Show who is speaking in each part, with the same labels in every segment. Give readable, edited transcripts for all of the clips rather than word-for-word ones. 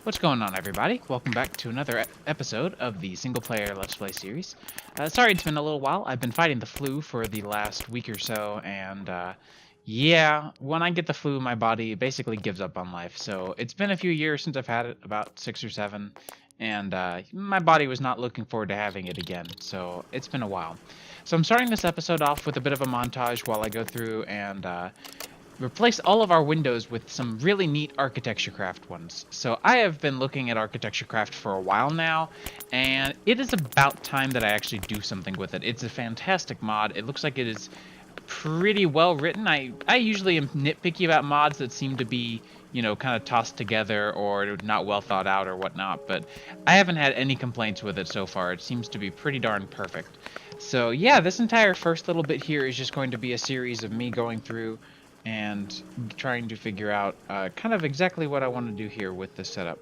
Speaker 1: What's going on, everybody? Welcome back to another episode of the single-player Let's Play series. Sorry it's been a little while. I've been fighting the flu for the last week or so, and yeah, when I get the flu, my body basically gives up on life. So it's been a few years since I've had it, about 6 or 7, and my body was not looking forward to having it again, so it's been a while. So I'm starting this episode off with a bit of a montage while I go through and replace all of our windows with some really neat architecture craft ones. So I have been looking at architecture craft for a while now, and it is about time that I actually do something with it. It's a fantastic mod. It looks like it is pretty well written. I usually am nitpicky about mods that seem to be, you know, kind of tossed together or not well thought out or whatnot, but I haven't had any complaints with it so far. It seems to be pretty darn perfect. So yeah, this entire first little bit here is just going to be a series of me going through and trying to figure out kind of exactly what I want to do here with this setup.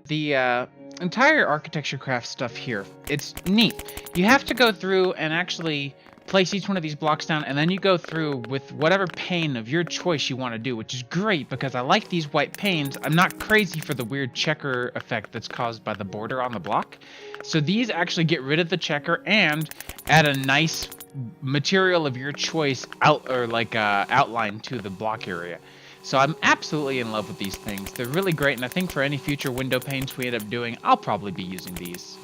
Speaker 1: The entire architecture craft stuff here, it's neat. You have to go through and actually place each one of these blocks down, and then you go through with whatever pane of your choice you want to do, which is great because I like these white panes. I'm not crazy for the weird checker effect that's caused by the border on the block. So these actually get rid of the checker and add a nice material of your choice outline to the block area. So I'm absolutely in love with these things. They're really great, and I think for any future window paints we end up doing, I'll probably be using these.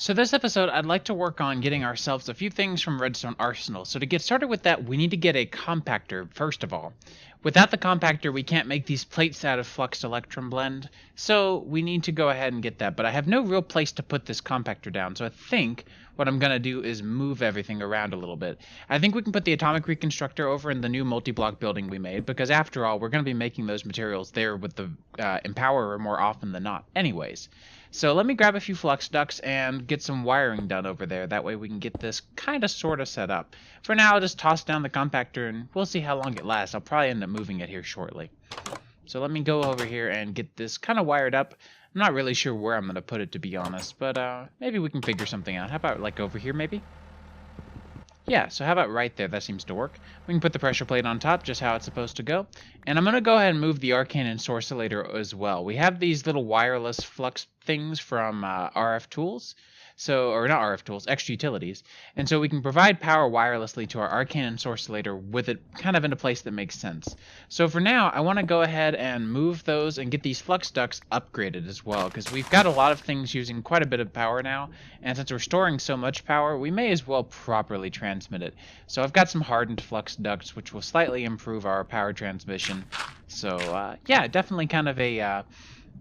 Speaker 1: So this episode, I'd like to work on getting ourselves a few things from Redstone Arsenal. So to get started with that, we need to get a compactor, first of all. Without the compactor, we can't make these plates out of Flux Electrum Blend, so we need to go ahead and get that. But I have no real place to put this compactor down, so I think what I'm going to do is move everything around a little bit. I think we can put the atomic reconstructor over in the new multi-block building we made, because after all, we're going to be making those materials there with the Empowerer more often than not anyways. So let me grab a few flux ducts and get some wiring done over there. That way we can get this kind of sort of set up. For now, I'll just toss down the compactor and we'll see how long it lasts. I'll probably end up moving it here shortly. So let me go over here and get this kind of wired up. I'm not really sure where I'm going to put it, to be honest, but maybe we can figure something out. How about like over here maybe? Yeah, so how about right there? That seems to work. We can put the pressure plate on top, just how it's supposed to go. And I'm going to go ahead and move the arcane ensorcellator as well. We have these little wireless flux things from RF Tools. So, or not RF Tools, Extra Utilities. And so we can provide power wirelessly to our arcane ensorcellator with it kind of in a place that makes sense. So for now, I want to go ahead and move those and get these flux ducts upgraded as well, because we've got a lot of things using quite a bit of power now, and since we're storing so much power, we may as well properly transmit it. So I've got some hardened flux ducts, which will slightly improve our power transmission. So yeah, definitely kind of a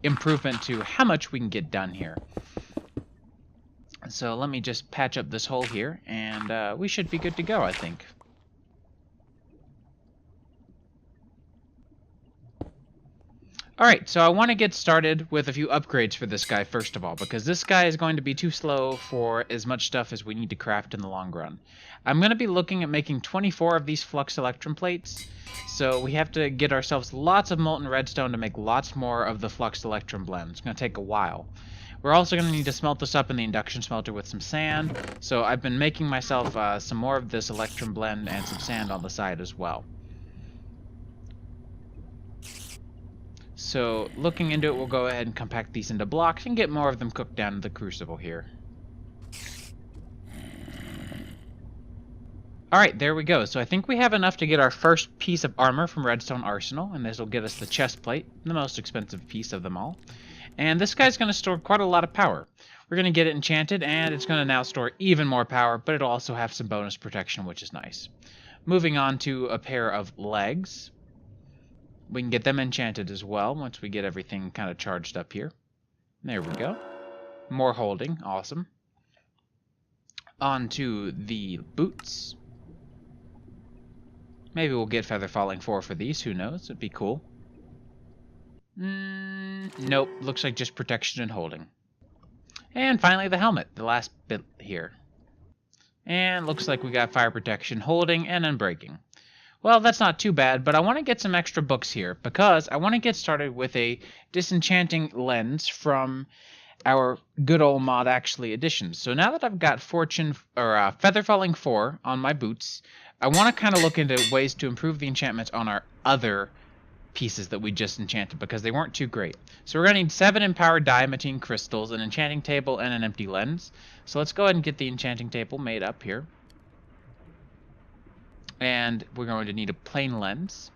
Speaker 1: improvement to how much we can get done here. So let me just patch up this hole here, and we should be good to go, I think. Alright, so I want to get started with a few upgrades for this guy first of all, because this guy is going to be too slow for as much stuff as we need to craft in the long run. I'm going to be looking at making 24 of these flux electrum plates, so we have to get ourselves lots of molten redstone to make lots more of the flux electrum blend. It's going to take a while. We're also going to need to smelt this up in the induction smelter with some sand, so I've been making myself some more of this electrum blend and some sand on the side as well. So looking into it, we'll go ahead and compact these into blocks and get more of them cooked down in the crucible here. Alright, there we go. So I think we have enough to get our first piece of armor from Redstone Arsenal, and this will get us the chest plate, the most expensive piece of them all. And this guy's going to store quite a lot of power. We're going to get it enchanted, and it's going to now store even more power, but it'll also have some bonus protection, which is nice. Moving on to a pair of legs. We can get them enchanted as well once we get everything kind of charged up here. There we go. More holding. Awesome. On to the boots. Maybe we'll get Feather Falling 4 for these. Who knows? It'd be cool. Nope, looks like just protection and holding. And finally the helmet, the last bit here. And looks like we got fire protection, holding, and unbreaking. Well, that's not too bad, but I want to get some extra books here, because I want to get started with a disenchanting lens from our good old mod actually editions. So now that I've got Feather Falling 4 on my boots, I want to kind of look into ways to improve the enchantments on our other pieces that we just enchanted, because they weren't too great. So we're going to need 7 empowered diamantine crystals, an enchanting table, and an empty lens. So let's go ahead and get the enchanting table made up here. And we're going to need a plain lens.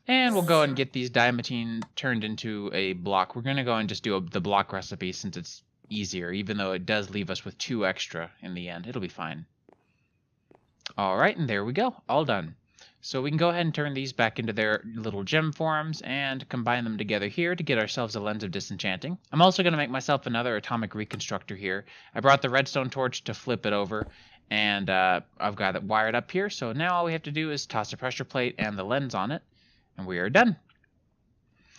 Speaker 1: And we'll go ahead and get these diamantine turned into a block. We're going to go and just do the block recipe since it's easier, even though it does leave us with 2 extra in the end. It'll be fine. Alright, and there we go. All done. So we can go ahead and turn these back into their little gem forms and combine them together here to get ourselves a lens of disenchanting. I'm also going to make myself another atomic reconstructor here. I brought the redstone torch to flip it over, and I've got it wired up here. So now all we have to do is toss a pressure plate and the lens on it, and we are done.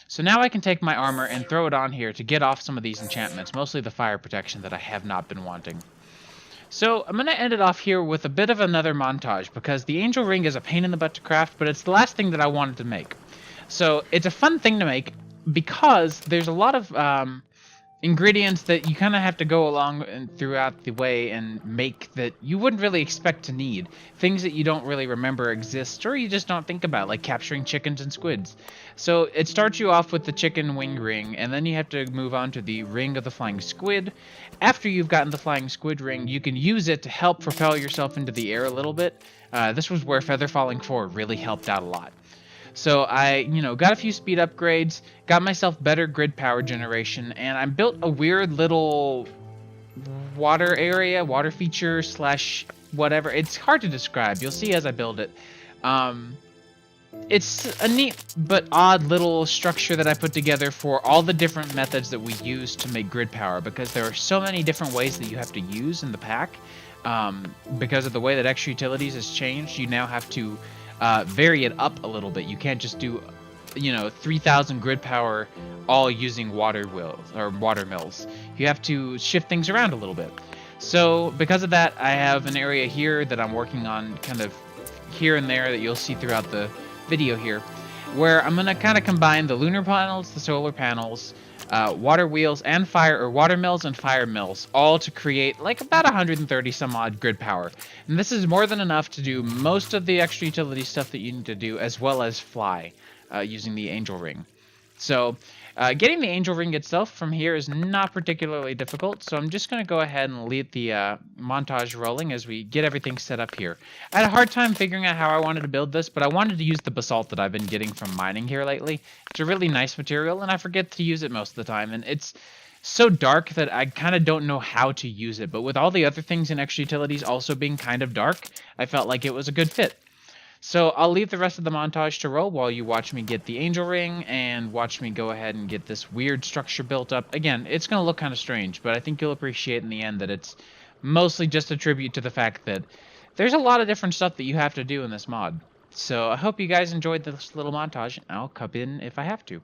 Speaker 1: So now I can take my armor and throw it on here to get off some of these enchantments, mostly the fire protection that I have not been wanting. So I'm going to end it off here with a bit of another montage, because the angel ring is a pain in the butt to craft, but it's the last thing that I wanted to make. So it's a fun thing to make because there's a lot of ingredients that you kind of have to go along and throughout the way and make that you wouldn't really expect to need. Things that you don't really remember exist, or you just don't think about, like capturing chickens and squids. So it starts you off with the chicken wing ring, and then you have to move on to the ring of the flying squid. After you've gotten the flying squid ring, you can use it to help propel yourself into the air a little bit. This was where Feather Falling 4 really helped out a lot. So I, got a few speed upgrades, got myself better grid power generation, and I built a weird little water area, water feature slash whatever. It's hard to describe. You'll see as I build it. it's a neat but odd little structure that I put together for all the different methods that we use to make grid power, because there are so many different ways that you have to use in the pack. Because of the way that extra utilities has changed, you now have to vary it up a little bit. You can't just do, 3,000 grid power all using water wheels or water mills. You have to shift things around a little bit. So because of that, I have an area here that I'm working on kind of here and there that you'll see throughout the video here, where I'm going to kind of combine the lunar panels, the solar panels, water wheels, and water mills and fire mills, all to create like about 130 some odd grid power. And this is more than enough to do most of the extra utility stuff that you need to do, as well as fly using the angel ring. So getting the angel ring itself from here is not particularly difficult, so I'm just going to go ahead and leave the montage rolling as we get everything set up here. I had a hard time figuring out how I wanted to build this, but I wanted to use the basalt that I've been getting from mining here lately. It's a really nice material, and I forget to use it most of the time, and it's so dark that I kind of don't know how to use it, but with all the other things in extra utilities also being kind of dark, I felt like it was a good fit. So I'll leave the rest of the montage to roll while you watch me get the angel ring and watch me go ahead and get this weird structure built up. Again, it's going to look kind of strange, but I think you'll appreciate in the end that it's mostly just a tribute to the fact that there's a lot of different stuff that you have to do in this mod. So I hope you guys enjoyed this little montage. I'll cut in if I have to.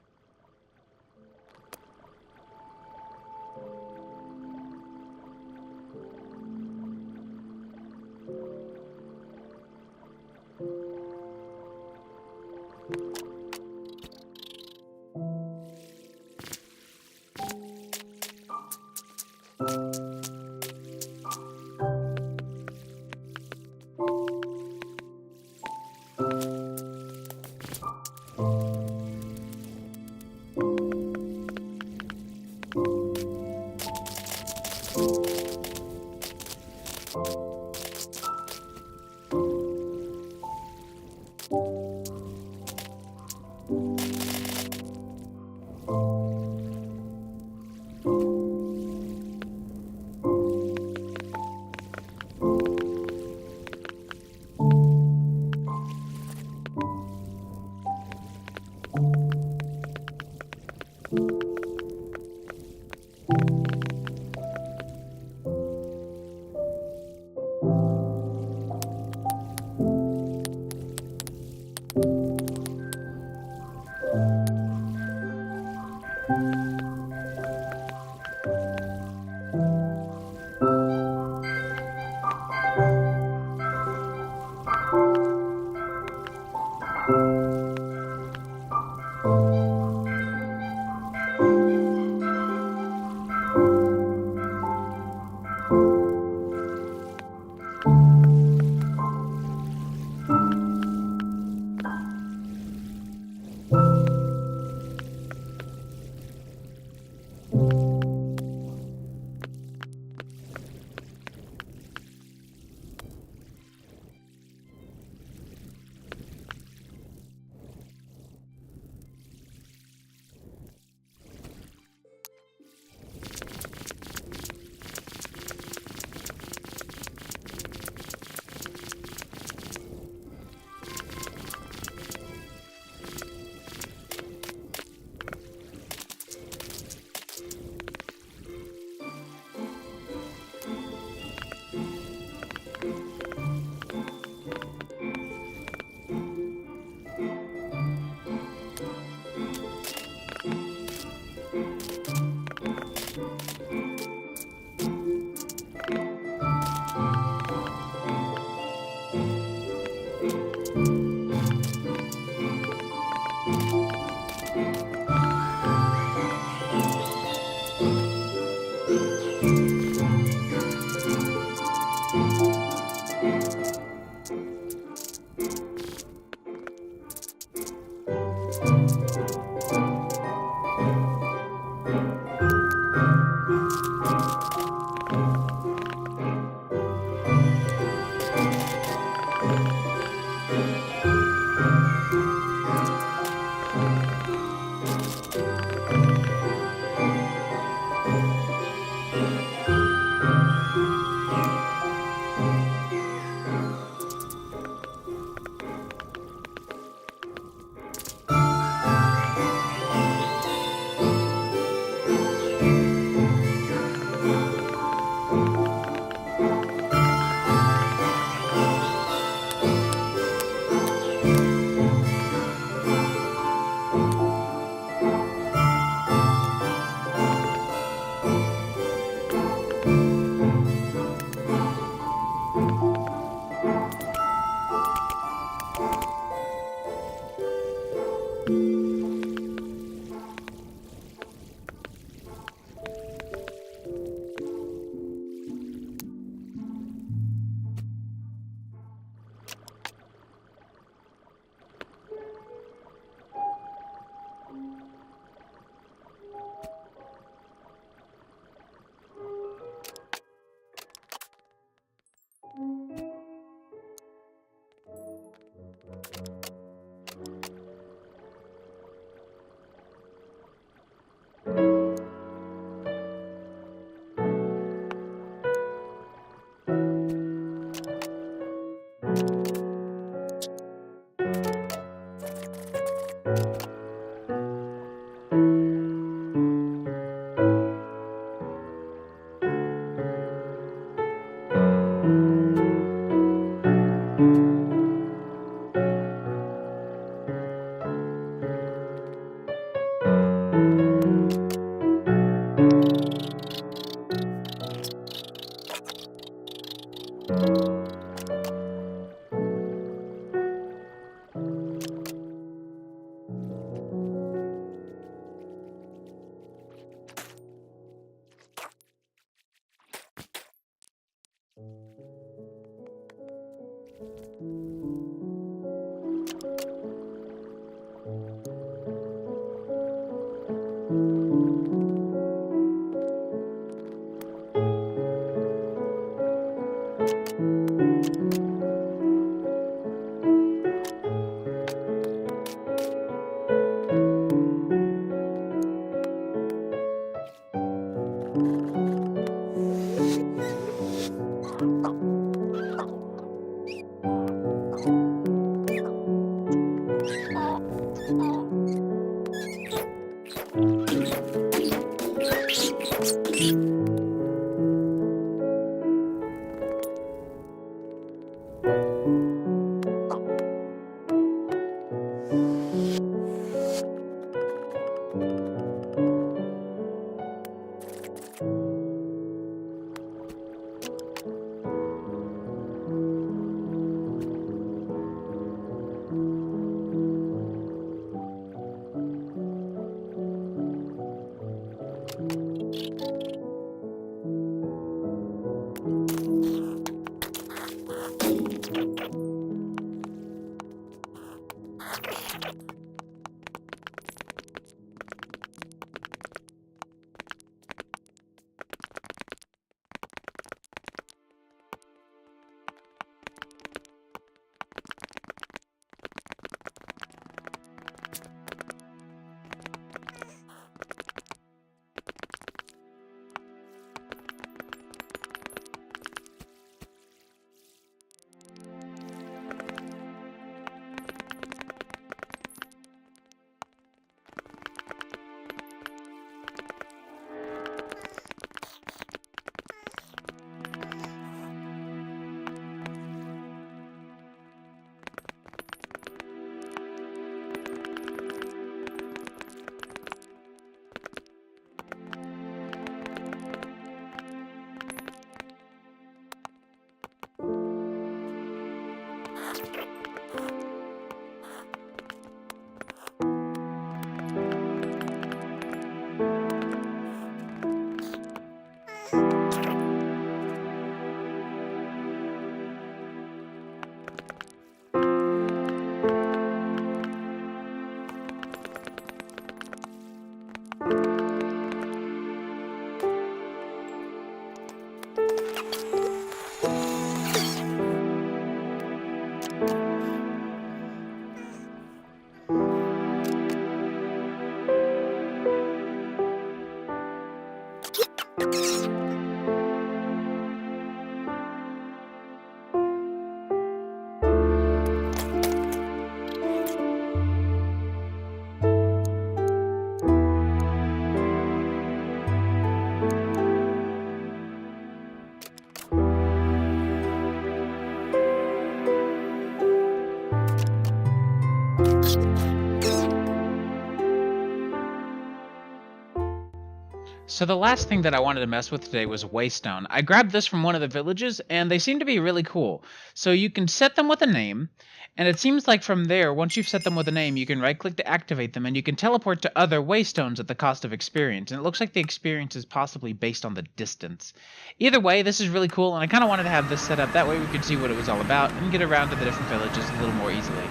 Speaker 1: So the last thing that I wanted to mess with today was Waystone. I grabbed this from one of the villages, and they seem to be really cool. So you can set them with a name, and it seems like from there, once you've set them with a name, you can right-click to activate them, and you can teleport to other Waystones at the cost of experience. And it looks like the experience is possibly based on the distance. Either way, this is really cool, and I kind of wanted to have this set up. That way we could see what it was all about and get around to the different villages a little more easily.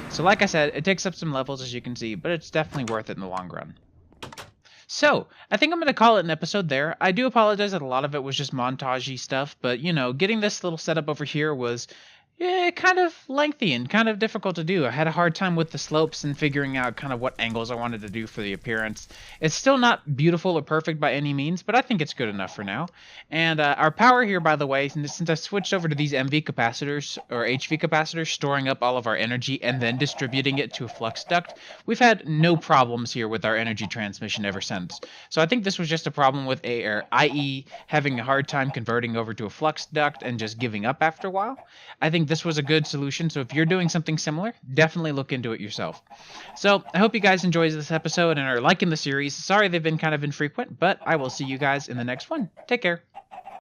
Speaker 1: So like I said, it takes up some levels, as you can see, but it's definitely worth it in the long run. So, I think I'm going to call it an episode there. I do apologize that a lot of it was just montage-y stuff, but, you know, getting this little setup over here was kind of lengthy and kind of difficult to do. I had a hard time with the slopes and figuring out kind of what angles I wanted to do for the appearance. It's still not beautiful or perfect by any means, but I think it's good enough for now. And our power here, by the way, since I switched over to these MV capacitors, or HV capacitors, storing up all of our energy and then distributing it to a flux duct, we've had no problems here with our energy transmission ever since. So I think this was just a problem with i.e. having a hard time converting over to a flux duct and just giving up after a while. I think this was a good solution, so if you're doing something similar, definitely look into it yourself. So, I hope you guys enjoyed this episode and are liking the series. Sorry they've been kind of infrequent, but I will see you guys in the next one. Take care.